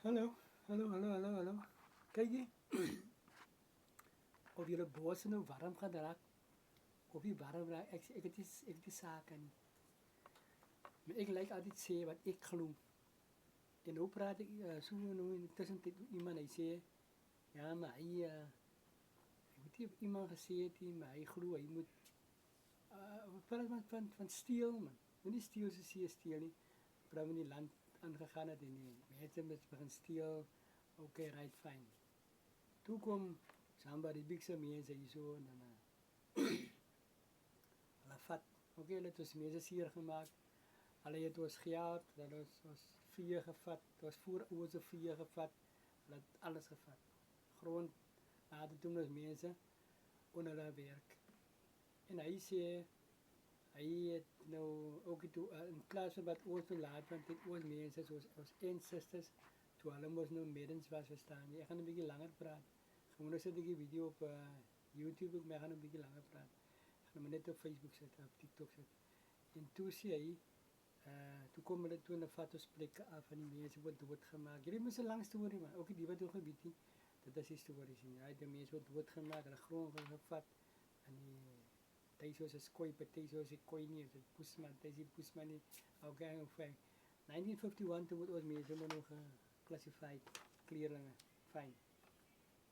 Hallo, hallo. Kyk jy, of julle bose nou warm gaan raak, of nie warm raak, ek het die saak nie. Maar ek like altyd sê wat ek glo. En nou praat ek so nou in tussentyd iemand hy sê, ja maar hy, ek weet nie of iemand gesê het nie, maar hy glo hy moet, praat van steel man. Moenie steel soos jy steel nie. Praat van die land aangegaan het en die mense met begin steel, okay, right, fine. Toe kom somebody big se mense hier so en dan hulle vat, okay, hulle het ons mense seer gemaak. Hulle het ons gejaag, hulle het ons vee gevat, ons voorouders se vee gevat, hulle het alles gevat. Grond, later doen ons mense onder hulle werk. En hy sê, hy het nou ook toe in plaas van wat ons te laat van dit ons mense soos ons ancestors, toe hulle mos nou middens was verstaan. Ek gaan 'n bietjie langer praat. Gewoon sit ek die video op YouTube, maar ek gaan 'n bietjie langer praat. Ek gaan hom net op Facebook sit, op TikTok sit. En toe sê hy, toe kom hulle toe na foto's plekke af van die mense wat doodgemaak. Hierdie mos 'n lang storie man, ook die wat hoe gebied nie. Dit is die storie sien. Ja, die mense wat doodgemaak, hulle grond gevat en die Teisos is koi, Teisos is koi nie, dit Boesman, Teisie Boesman nie. Okay, of 1951 toe word ons mense maar nog geclassified, kleerlinge, fyn.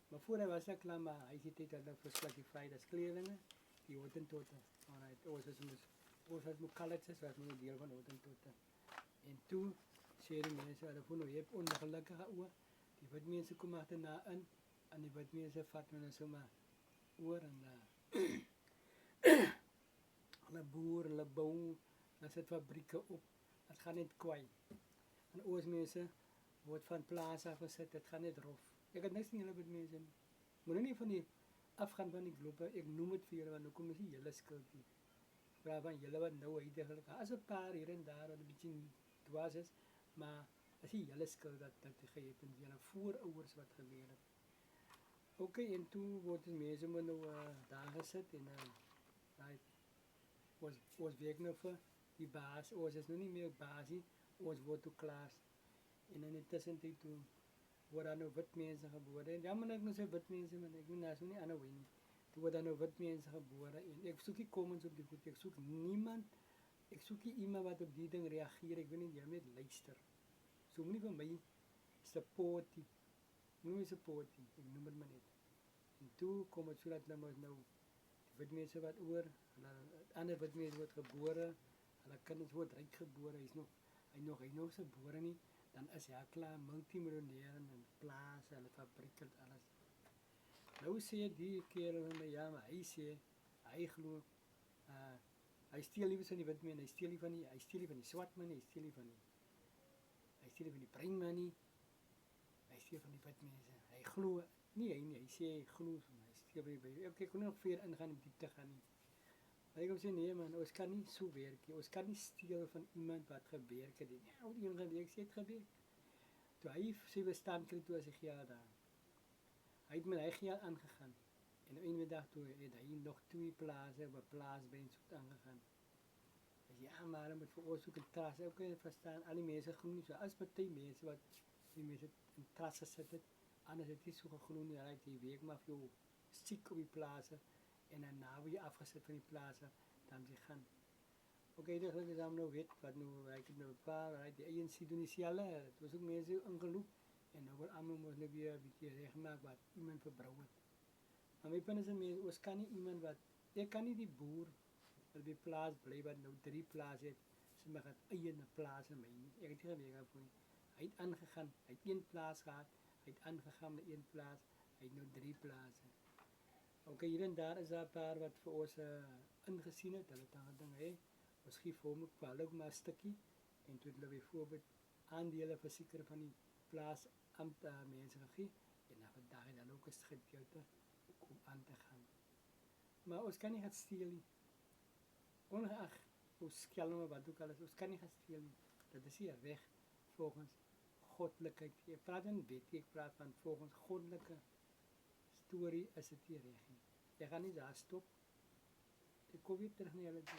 Maar voor hy was ek klaar, maar hy het dit hulle geclassified as kleerlinge, die Hottentotte. Alright, ons was moet colleges, was moet deel van Hottentotte. En toe sê die mense, hulle voel nou, jy heb ongelukkige oor, die wit mense kom achterna in, en die wit mense vat nou sommer oor, en hulle boer, hulle bou, hulle sit fabrieke op, het gaan net kwaai. En ons mense word van plaas af gesit, het gaan net rof. Ek het niks nie julle wit mense nie. Moet nie van die afgaan van die globe, ek noem het vir julle, want nou kom is die julle skuld nie. Praat van julle wat nou uitdagelijk, as 'n paar hier en daar wat 'n bietjie dwaas is, maar is die julle skuld dat geheet en julle voorouders wat gebeur het. Okay, en toe word die mense maar nou daar gesit en right, ons werk nou vir die baas, ons is nou nie meer baas nie, ons word toe klaas. En in die tussentyd toe word daar nou wit mense gebore. En ja, maar ek nou sê wit mense, man, ek nou so nie ander way nie. Toe word daar nou wit mense gebore en ek soek nie comments op die goed, ek soek niemand, ek soek nie iemand wat op die ding reageer, ek wil nie jy net luister. So moenie van my support nie, moenie my support nie, ek noem het maar net. En toe kom het so dat nou die wit mense wat oor, ander wit mense word gebore, hulle kinders word ryk gebore, hy nog sy gebore nie, dan is hy klaar multimiljonair en plaas, hulle fabriek en alles. Nou sê die kerel van my, ja, maar hy sê, hy glo, hy steel nie van die wit mense, hy steel nie van die swart man, hy steel nie van die bruin man nie, hy steel van die wit mense. Hy glo, hy sê hy glo van my, hy steel van die, ek kon nog veel ingaan in diepte gaan nie. Maar ek kom sê, nee man, ons kan nie so werk nie, ons kan nie steel van iemand wat gewerk het, ja, wat iemand gewerk, sê het gewerk. Toe hy sy bestand kry, toe as hy geld daar. Hy het met hy geld aangegaan. En op een dag toe het hy nog 2 plaase op 'n plaas by ons aangegaan. Hy sê, ja, maar hy moet vir ons ook 'n tras, ook kan jy verstaan, al die mense glo nie so, as party mense wat die mense in tras gesit het, anders het nie so geglo nie, hy het die week maar vir jou siek op die plaase, en dan na word jy afgesit van die plaase, dan jy gaan. Okay, dit is dan nou weet, wat nou, ek het nou bepaal, die ANC doen die selle, het was ook mense ingeloop, en nou word allemaal moest nou weer 'n bietjie reggemaak wat iemand verbrou het. Maar my punt is een mens, ons kan nie iemand wat, ek kan nie die boer, wat op die plaas bly, wat nou 3 plaas het, sy mag het eie 'n plaas in my nie, ek het nie gewerk daarvoor nie. Hy het aangegaan, hy het 1 plaas gehad, hy het aangegaan met 1 plaas, hy het nou 3 plase. Okay, hier en daar is daar 'n paar wat vir ons ingesien het, hulle het dan gedink, hey, ons gee vir hom ook vir hulle ook maar 'n stukkie, en toe het hulle byvoorbeeld aandele verseker van die plaas mense gegee, en dan vandag het hulle ook 'n gedeelte om aan te gaan. Maar ons kan nie gaan steel nie. Ongeag hoe skelm wat ook alles, ons kan nie gaan steel nie. Dat is nie reg volgens goddelikheid. Ek praat in wet, ek praat van volgens goddelike storie is dit nie reg nie. Ek gaan nie daar stop. Ek kom weer terug na julle toe.